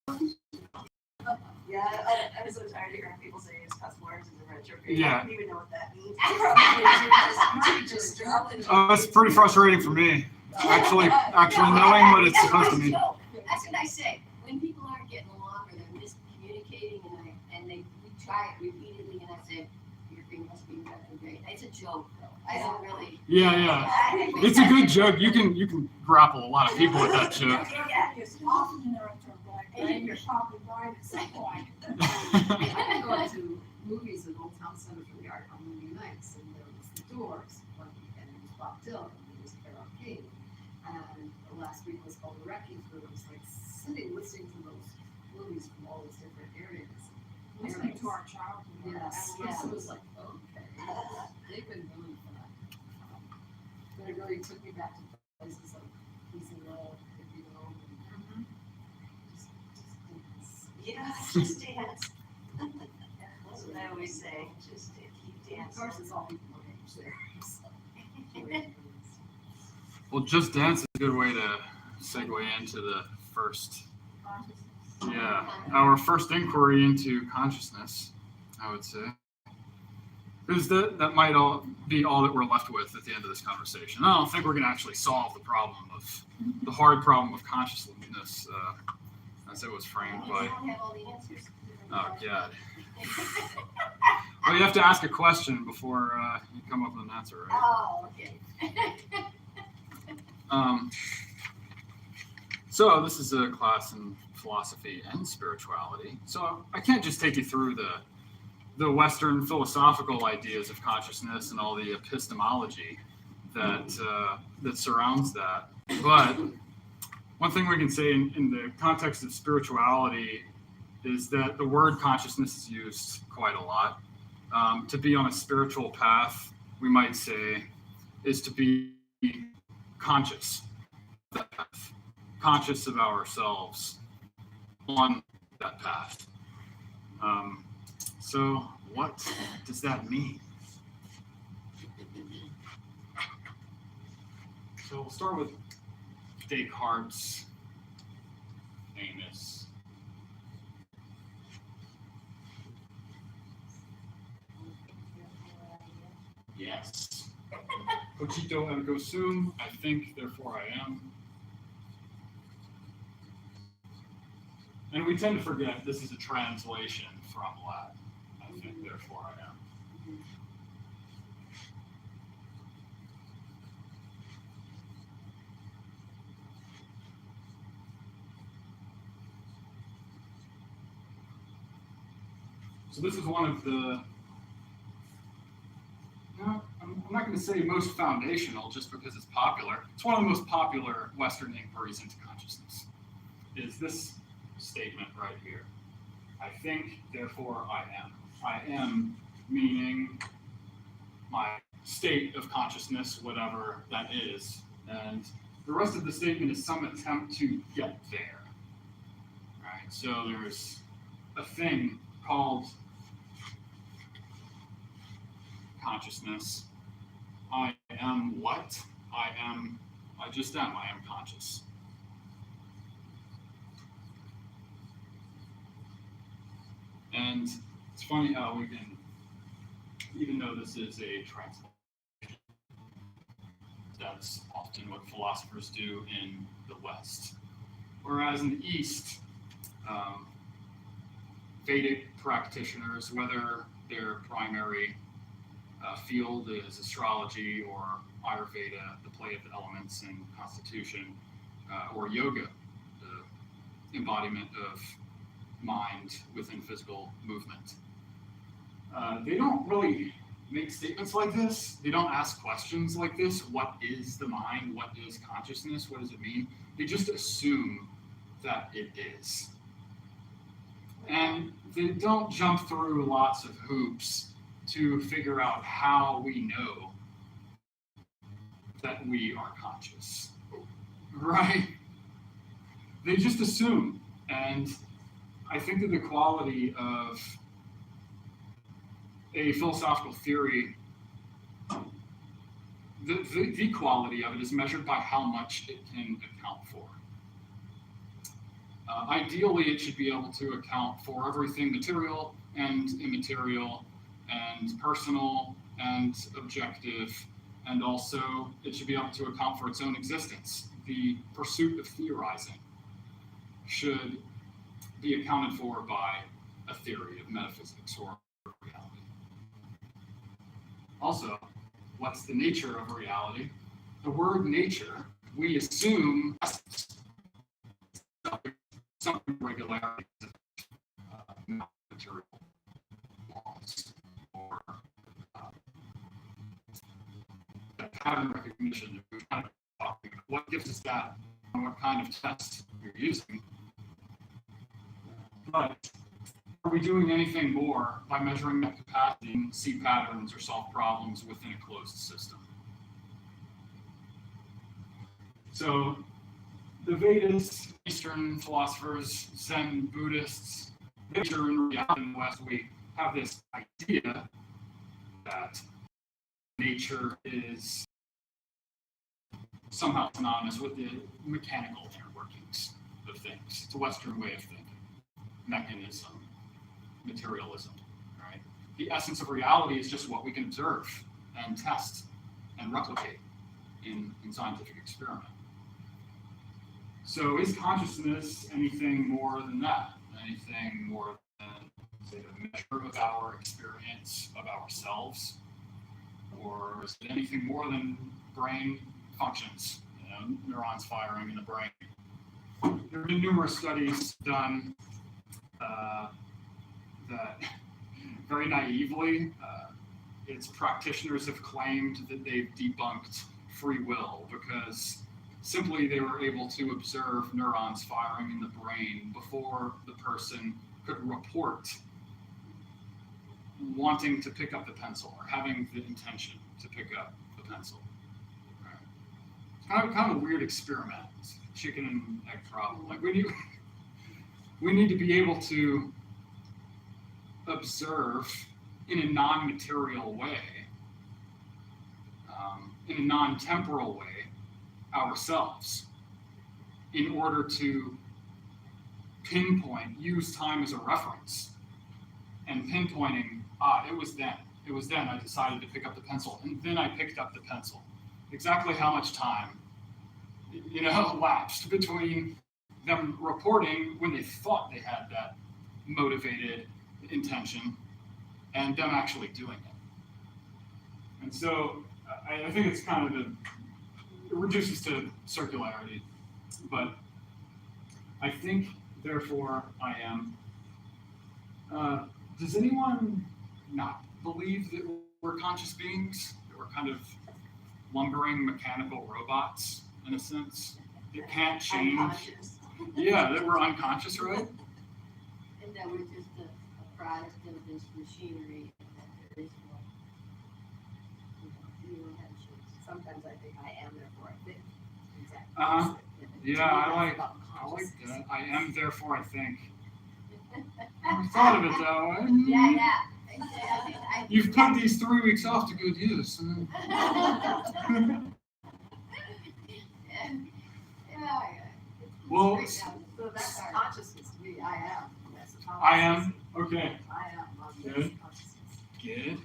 Yeah, I'm so tired of hearing people say it's cuss words in the retrograde. Yeah. I don't even know what that means. Probably just It's pretty frustrating for me, actually knowing what it's supposed to mean. That's what I say. When people aren't getting along or they're miscommunicating, and we try it repeatedly, and I say, your thing must be retrograde. It's a joke, though. I don't really. Yeah. It's a good joke. You can grapple a lot of people with that joke. Yeah. It's often in the retrograde, and you're probably right at some point. I go to movies at Old Town Center for the Art on Monday nights, and there was The Doors one weekend, and it was Bob Dylan, and it was Carole King. And the last week was called The Wrecking Crew. It was like sitting, listening to those movies from all these different areas. Listening to our childhood. Yes, it was like, okay, they've been really fun. But it really took me back to places like Easy Road, Hippie Road, and just dance. Yeah, just dance. That's what I always say, just keep Of dancing. course, it's all people my age there. So. Well, Just Dance is a good way to segue into the first, our first inquiry into consciousness, I would say. Because that might be all that we're left with at the end of this conversation. I don't think we're going to actually solve the hard problem of consciousness as it was framed by. I don't have all the answers. Oh, God. Well, you have to ask a question before you come up with an answer, right? Oh, okay. So this is a class in philosophy and spirituality. So I can't just take you through the Western philosophical ideas of consciousness and all the epistemology that surrounds that. But one thing we can say in the context of spirituality is that the word consciousness is used quite a lot. To be on a spiritual path, we might say, is to be conscious of that path, conscious of ourselves on that path. So what does that mean? So we'll start with Descartes' famous yes. Cogito ergo sum, I think, therefore I am. And we tend to forget this is a translation from Latin. I think, therefore I am. So this is one of the, I'm not going to say most foundational just because it's popular. It's one of the most popular Western inquiries into consciousness. Is this statement right here. I think, therefore I am. I am meaning my state of consciousness, whatever that is. And the rest of the statement is some attempt to get there. Right? So there's a thing called consciousness. I am what? I just am. I am conscious. And it's funny how we can, even though this is a translation, that's often what philosophers do in the West. Whereas in the East, Vedic practitioners, whether their primary field is astrology or Ayurveda, the play of the elements and constitution, or yoga, the embodiment of mind within physical movement. They don't really make statements like this. They don't ask questions like this. What is the mind? What is consciousness? What does it mean? They just assume that it is. And they don't jump through lots of hoops to figure out how we know that we are conscious. Right? They just assume. And I think that the quality of a philosophical theory, the quality of it is measured by how much it can account for. Ideally, it should be able to account for everything material and immaterial and personal and objective, and also it should be able to account for its own existence. The pursuit of theorizing should be accounted for by a theory of metaphysics or reality. Also, what's the nature of reality? The word nature, we assume some regularities of material laws or that pattern recognition that we've kind of talking about. What gives us that and what kind of test you're using? But are we doing anything more by measuring that capacity and see patterns or solve problems within a closed system? So the Vedas, Eastern philosophers, Zen Buddhists, nature and reality in the West, we have this idea that nature is somehow synonymous with the mechanical inner workings of things. It's a Western way of thinking. Mechanism, materialism, right? The essence of reality is just what we can observe and test and replicate in scientific experiment. So is consciousness anything more than that? Anything more than, say, a measure of our experience of ourselves? Or is it anything more than brain functions, neurons firing in the brain? There have been numerous studies done that very naively, its practitioners have claimed that they've debunked free will because simply they were able to observe neurons firing in the brain before the person could report wanting to pick up the pencil or having the intention to pick up the pencil. Right. It's kind of a weird experiment. It's a chicken and egg problem. Like we need to be able to observe in a non-material way, in a non-temporal way, ourselves in order to pinpoint, use time as a reference, and pinpointing, it was then I decided to pick up the pencil, and then I picked up the pencil. Exactly how much time, elapsed between them reporting when they thought they had that motivated intention and them actually doing it. And so I think it's kind of it reduces to circularity, but I think, therefore, I am. Does anyone not believe that we're conscious beings? That we're kind of lumbering mechanical robots, in a sense, that can't change? Unconscious. Yeah, that we're unconscious, right? And that we're just a product of this machinery, and that there is no, zero tension. Sometimes I think I am, therefore I think. Exactly. Uh-huh. Yeah, I like about that. consciousness. I am, therefore I think. I thought of it though. Yeah. You've put these 3 weeks off to good use. Well, So that's consciousness to me, I am. That's the I am. Okay. I am. Good. Consciousness. Good.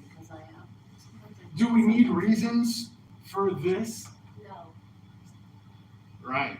Because I am. Sometimes I Do we need reasons for this? No, Right.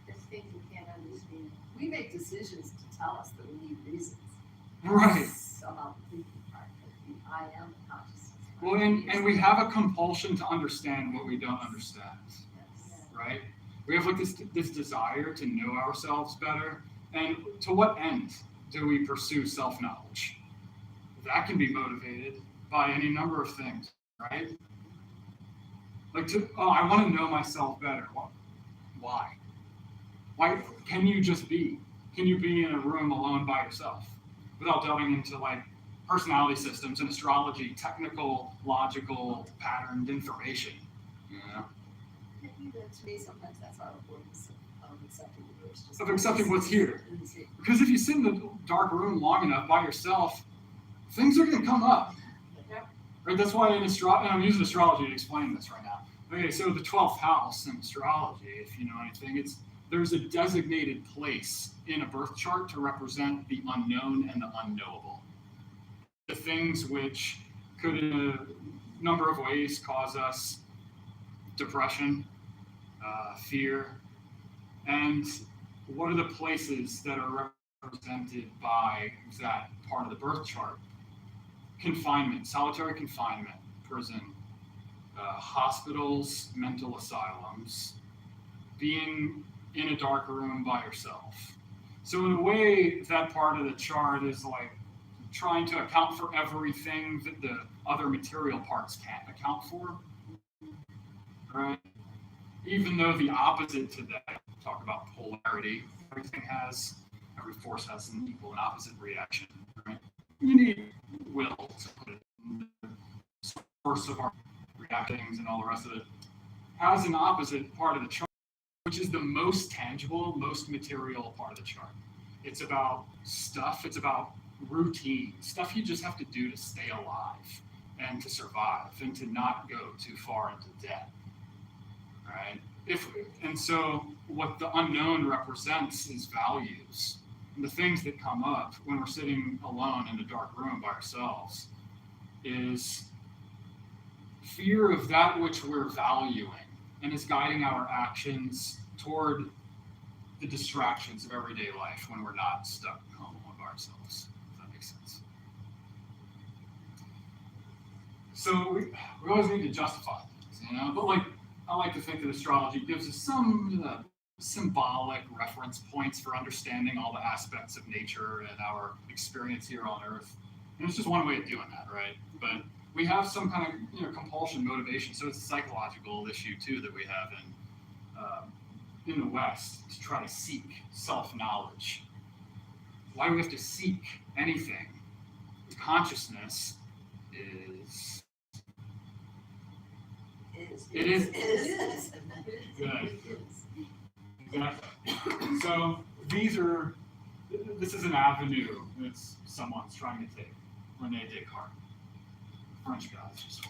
there's things we can't understand. We make decisions to tell us that we need reasons. Right. Somehow the thinking part, but the I am the consciousness. Well, and we have a compulsion to understand what we don't understand, Yes. right? We have like this desire to know ourselves better. And to what end do we pursue self-knowledge? That can be motivated by any number of things, right? Like I want to know myself better. Why? Why can you just be? Can you be in a room alone by yourself without delving into like personality systems and astrology, technical, logical, patterned information? To me, sometimes that's our avoidance of accepting the verse. Just Of accepting what's here. is here. Because if you sit in the dark room long enough by yourself, things are going to come up. Yep. Right? That's why in and I'm using astrology to explain this right now. Okay, so the 12th house in astrology, if you know anything, there's a designated place in a birth chart to represent the unknown and the unknowable. The things which could, in a number of ways, cause us depression, fear, and what are the places that are represented by that part of the birth chart? Confinement, solitary confinement, prison, hospitals, mental asylums, being in a dark room by yourself. So in a way, that part of the chart is like trying to account for everything that the other material parts can't account for, right? Even though the opposite to that, talk about polarity, every force has an equal and opposite reaction, right? You need will to put it in the source of our reactions and all the rest of it, has an opposite part of the chart, which is the most tangible, most material part of the chart. It's about stuff, it's about routine, stuff you just have to do to stay alive and to survive and to not go too far into debt. Right? And so what the unknown represents is values. And the things that come up when we're sitting alone in a dark room by ourselves is fear of that which we're valuing and is guiding our actions toward the distractions of everyday life when we're not stuck home alone by ourselves. If that makes sense. So we always need to justify things, you know? But like, I like to think that astrology gives us some symbolic reference points for understanding all the aspects of nature and our experience here on Earth. And it's just one way of doing that, right? But we have some kind of compulsion, motivation. So it's a psychological issue too that we have in the West to try to seek self-knowledge. Why do we have to seek anything? Consciousness is. It is. Good. Exactly. So this is an avenue that someone's trying to take. Rene Descartes, French guy, just